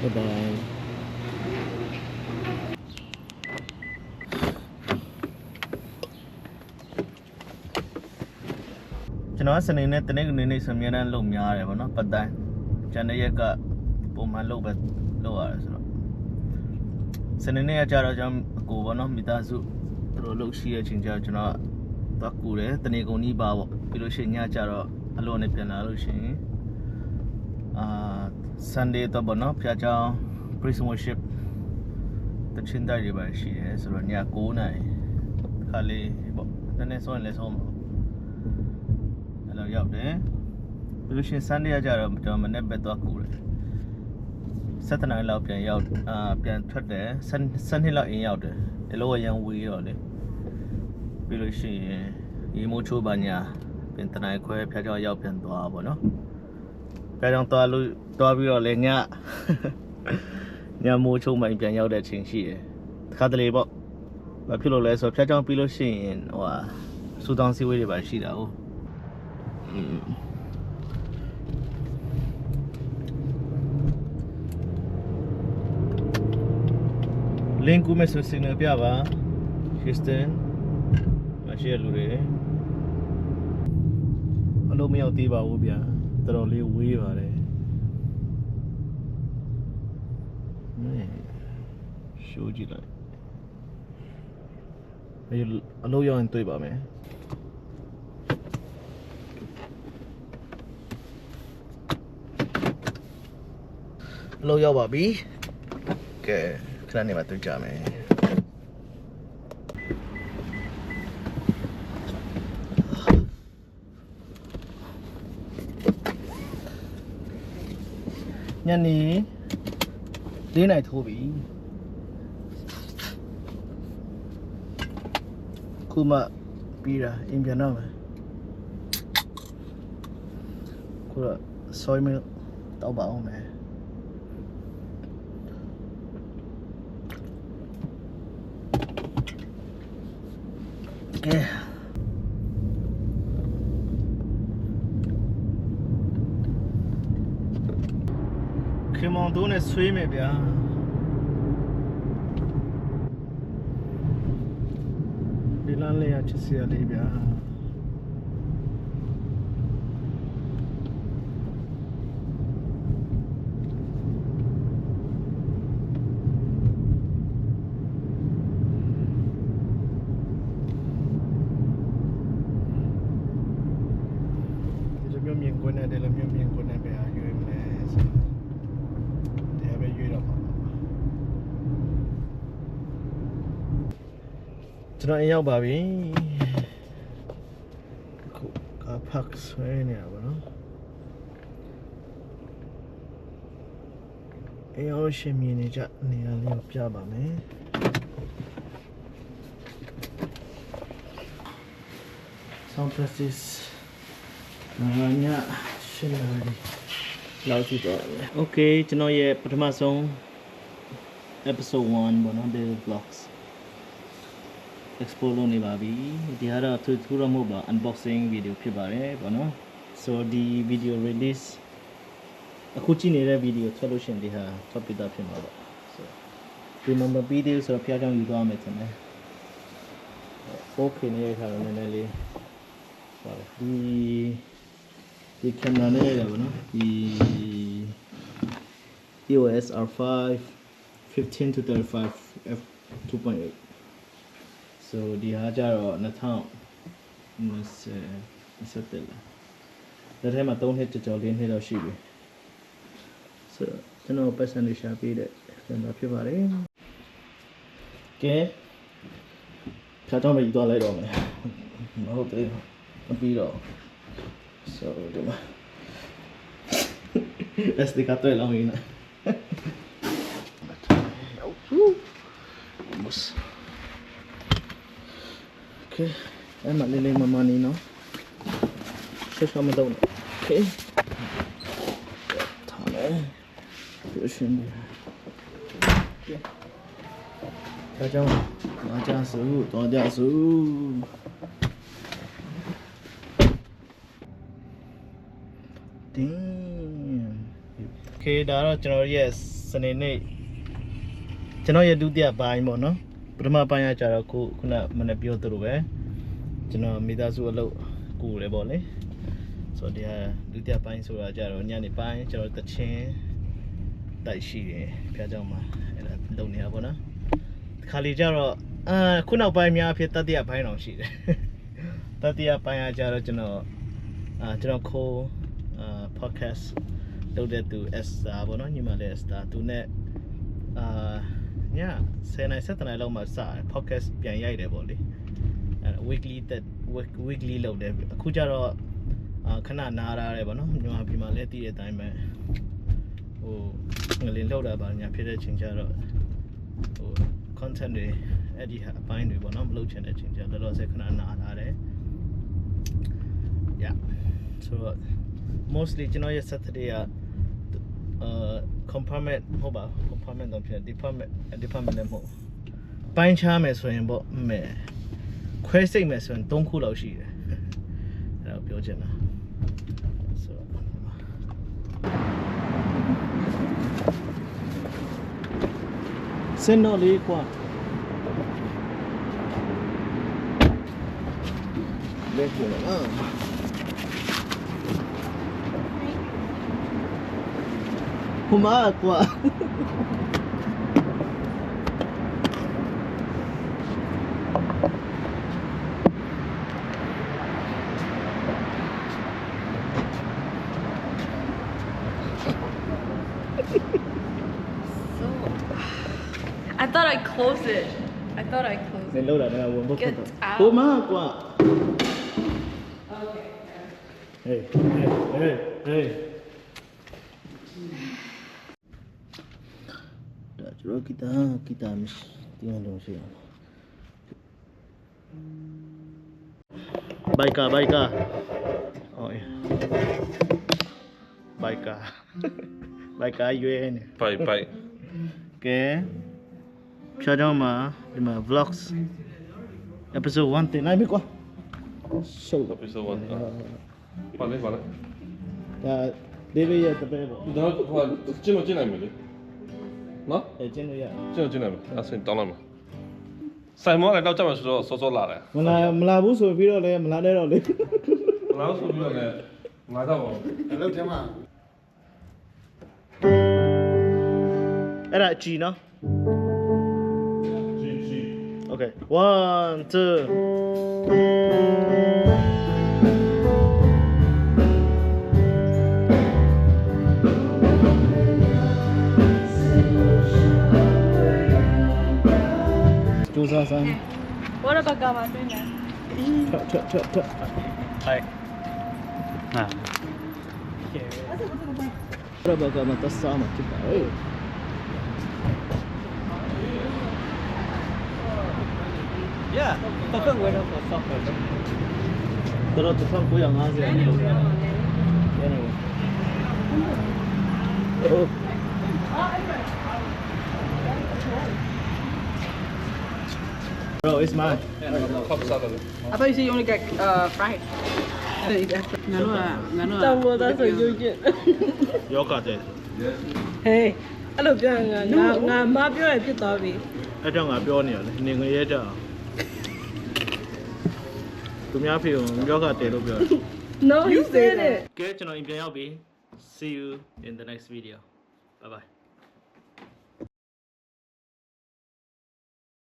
Bye bye. ကျွန်တော်စနေနဲ့တနေ့ကနေနေ့ဆိုအများတန်းလုံများတယ်ဗောနော်ပတ်တိုင်းကျန်တဲ့ရက်ကပုံမှန်လုံပဲလုံရတယ်ဆိုတော့စနေနေ့ကကြတော့ကျွန်တော်အကိုဗောနော်မိသားစုသူတို့လုံရှိတဲ့အချိန်ကျတော့ကျွန်တော်သွားကူတယ်တနေ့ကုန်ကြီးပါဗောပြီးလို့ရှိရင်ညကျတော့အလုံးနဲ့ပြန်လာလို့ရှိရင်Sunday တော့ဗောနော်ဖျားချောင်း Praise Worship တချင်းတိုက်တွေပါရှိတယ်ဆိုတော့ည9နာရီခါလေးဗောနည်းနည်းဆုံးရင်လည်းဆုံးပါလောက်ရောက်တယ်ပြီးလို့ရှိရင် Sunday ကကြတော့ကျွန်တော်မနေ့ပဲသွားကူတယ်7နာရီလောက်ပြန်ရောက်ပြန်ထွက်တယ်7လောက်အင်းရောက်တယ်ဒီလိုရန်ဝေးတော့လေပြီးလို့ရှိရင်ရေမိုးချိုးပါညာပြန်တနိုင်ခွဲဖျားကြောင်ရောက်ပြန်သွားပါတော့ဖျားကြောင်သွားလို့သွားပြီးတော့လေညမိုးချိုးမှပြန်ရောက်တဲ့အချိန်ရှိတယ်တခါတလေပေါ့ဘာဖြစ်လို့လဲဆိုတော့ဖျားကြောင်ပြီးလို့ရှိရင်ဟိုဟာစူတောင်းစီဝေးတွေပါရှိတာဟုတ်လင်းကူမဲ့ဆိုစင်ပြပါခရစ်စတန်မရှိလူတွေအလုံးမရောက်သေးပါဘူးဗျာတော်တော်လေးဝေးပါတယ်ရှိုးကြည့်လိုက်အလုံးရောက်ရင်တွေ့ပါမယ်အလုံးရောက်ပါပြီကဲခဏနေမှတွေ့ကြမယ်ညနေ4နာရီထိုးပြီခုမှပြီးတာအိမ်ပြန်တော့မယ်ခုတော့ soy milk တောက်ပါအောင်မယ်ကဲခေမောင်တို့နဲ့ဆွေးမယ်ဗျာဒီလမ်းလေးရချစ်စရာလေးဗျာမြင်ကွန်းနဲ့တယ်လည်းမြင်ကွန်းနဲ့ပဲရွေးမလဲဆိုတယ်ပဲရွေးတော့ပါကျွန်တော်အရောက်ပါပြီခုကားဖက်ဆွဲနေရပါတော့အရောက်ရှင်မြင်နေကြနေရာလေးကိုပြပါမယ်Sound practiceညရှင်းလာပြီလောက်ကြည့်တော့โอเคကျွန်တော်ရဲ့ပထမဆုံး episode 1ပေါ့နော် daily vlogs explore လုပ်နေပါပြီဒီကတော့သူတော့မဟုတ်ပါ unboxing video ဖြစ်ပါတယ်ပေါ့နော် so ဒီ video release အခုကြည့်နေတဲ့ video ထွက်လို့ရှိရင်ဒီဟာထွက်ပြတာဖြစ်မှာပေါ့ so ဒီ number video ဆိုတော့ဖျားကြောင်ယူသွားမယ်ထင်တယ် okay နေရထားတော့နည်းနည်းလေးပါတယ်ဒီကင်မရာနဲ့ရပါတော့ဒီ EOS R5 15 to 35 f 2.8 so ဒီဟာကြတော့2020လက်ထဲမှာ3နှစ်ကြော်4နှစ်တော့ရှိပြီ so ကျွန်တော်ပတ်စံလေးရှာပေးတဲ့ကင်မရာဖြစ်ပါတယ်ကဲဖြတ်တော့မယူသွားလိုက်တော့မယ်မဟုတ်သေးဘူးမပြီးတော့So, diba? SD card lang yun. Vamos. Okay. Ay, malilay mamani, no? Sasama daw na. Okay. Tama eh. Pero siya Okay. Chào chào sư, toàn chào sư. Damn. Okay, ဒါတော့ကျွန်တော်ရဲ့စ နေနေ့ကျွန်တော်ရဲ့ဒုတိယပိုင်းပေါ့နော်ပထမပိုင်းကကြတော့ခုနမနေ့ပြောသလိုပဲကျွန်တော်မိသားစုအလုပ်ကူတယ်ပေါ့လေဆိုတော့ဒီဟာဒုတိယပိုင်းဆိုတာကြတော့ညနေပိုင်းကျွန်တော်တချင်းတိုက်ရှိတယ်ဖျားเจ้าမှာအဲ့ဒါလုပ်နေတာပေါ့နော်ခါလီကြတော့ခုနောက်ပိုင်းများအဖြစ်တတိယပိုင်းတော့ရှိတယ်တတိယပိုင်းကကြတော့ကျွန်တော်ခိုးpodcast လုပ်တဲ့သူ Esther ပေါ့နော်ညီမလေး Esther သူနဲ့ည10နိုင်7နိုင်လောက်မှစ podcast ပြန်ရိုက်တယ်ပေါ့လေweekly လုပ်တယ်အခုကျတော့ခဏနားရတယ်ပေါ့နော်မြန်မာပြည်မှာလည်းတည်တဲ့အတိုင်းပဲဟိုငလင်လောက်တာပါညာဖြစ်တဲ့ချိန်ကျတော့ဟို content တွေအဲ့ဒီအပိုင်းတွေပေါ့နော်မလုပ်ချင်တဲ့ချိန်ကျတော့ဆက်ခဏနားရတယ် yeah so mostly ကျွန်တော်ရဲ့ Saturday ကcompartment ဟုတ်ပါ compartment တော့ဖြစ် department လည်းမဟုတ်ပိုင်းခြားမယ်ဆိုရင်ပေါ့မယ်ခွဲစိတ်မယ်ဆိုရင်3ခုလောက်ရှိတယ်အဲ့ဒါပြောချင်တာဆိုတော့စင်တော့လေးကွာလက်ကိုKuma qua. I thought I closed it. Nên lâu là nó buồn bốc. Get out. Kuma qua. Okay. Hey. Rồi kita tinggal dulu sih. Baika. Oh ya. Baika UN. Bye. Okay. Channel mà đi mà vlogs. Episode 1 thì nay biết quá. Show. Episode 1. Vào đấy. Dạ, đi bây giờ tập về bộ. Đó, vào trên này mới đi. Nó? Ở trên đây ạ. Trên này mà. Xin tao làm mà. Sai món này đâu chắc mà số lạ này. Mà là bút rồi video này, mà là đây rồi đi. Lão số video này. Ngoài đâu mà. Lâu thế mà. Đây là G nó. G. Okay. 1, 2. Chú ra sang. What about Gamma doing that? Chợ. Hai. Nah. What about Gamma tas sama kita. Yeah, perfect weather for soccer. Kalau tukang kuyang aja. Oh. Bro, it's mine. Pop salad. I thought you said you only get fried. Ngano. တောင်ပေါ်သားဆိုရုပ်ချက် Yogurt. ဟေးအဲ့လိုပြောရင်ငါမပြောရဖြစ်သွားပြီ အဲ့ကြောင့်ငါပြောနေရလေနေငရဲကြအောင်သူများဖေကိုယောဂတယ်လို့ပြောတယ် No you said it ကဲကျွန်တော်အိမ်ပြန်ရောက်ပြီ See you in the next video. Bye bye.